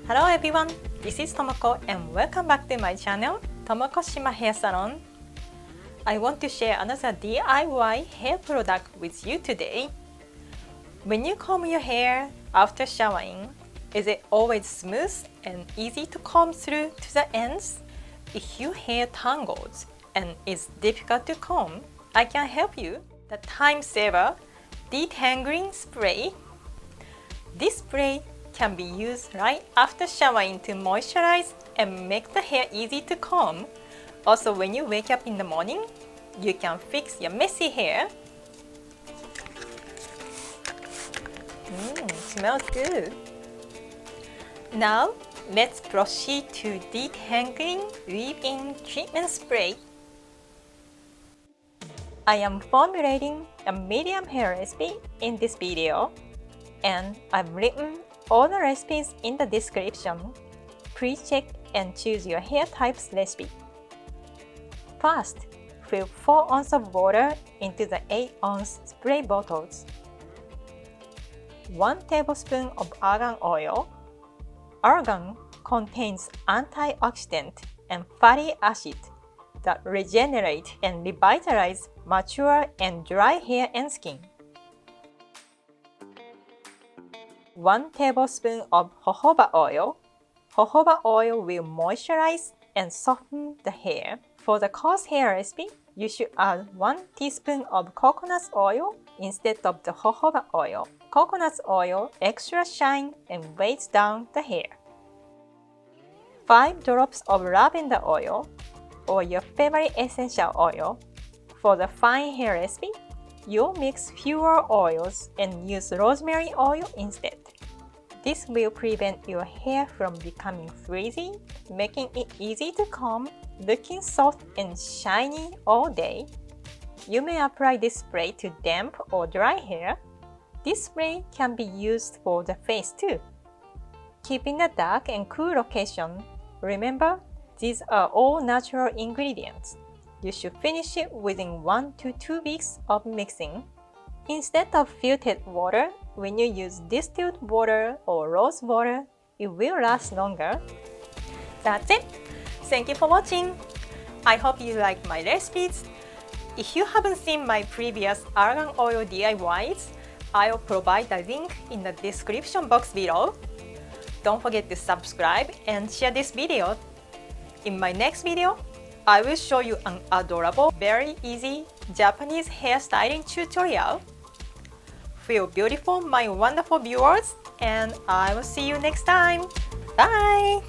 Hello everyone, this is Tomoko and welcome back to my channel, Tomoko Shima Hair Salon. I want to share another DIY hair product with you today. When you comb your hair after showering, is it always smooth and easy to comb through to the ends? If your hair tangles and is difficult to comb, I can help you. The time saver detangling spray. This spray can be used right after showering to moisturize and make the hair easy to comb. Also, when you wake up in the morning, you can fix your messy hair. Smells good. Now, let's proceed to detangling leave-in treatment spray. I am formulating a medium hair recipe in this video, and I've written all the recipes in the description. Please check and choose your hair type's recipe. First, fill 4 ounces of water into the 8-ounce spray bottles. 1 tablespoon of argan oil. Argan contains antioxidant and fatty acid that regenerate and revitalize mature and dry hair and skin. 1 tablespoon of jojoba oil. Jojoba oil will moisturize and soften the hair. For the coarse hair recipe, you should add 1 teaspoon of coconut oil instead of the jojoba oil. Coconut oil extra shine and weighs down the hair. 5 drops of lavender oil or your favorite essential oil. For the fine hair recipe, you'll mix fewer oils and use rosemary oil instead. This will prevent your hair from becoming frizzy, making it easy to comb, looking soft and shiny all day. You may apply this spray to damp or dry hair. This spray can be used for the face too. Keep in a dark and cool location. Remember, these are all natural ingredients. You should finish it within 1 to 2 weeks of mixing. Instead of filtered water, when you use distilled water or rose water, it will last longer. That's it! Thank you for watching! I hope you like my recipes. If you haven't seen my previous argan oil DIYs, I'll provide a link in the description box below. Don't forget to subscribe and share this video. In my next video, I will show you an adorable, very easy Japanese hairstyling tutorial. Feel beautiful, my wonderful viewers, and I will see you next time. Bye!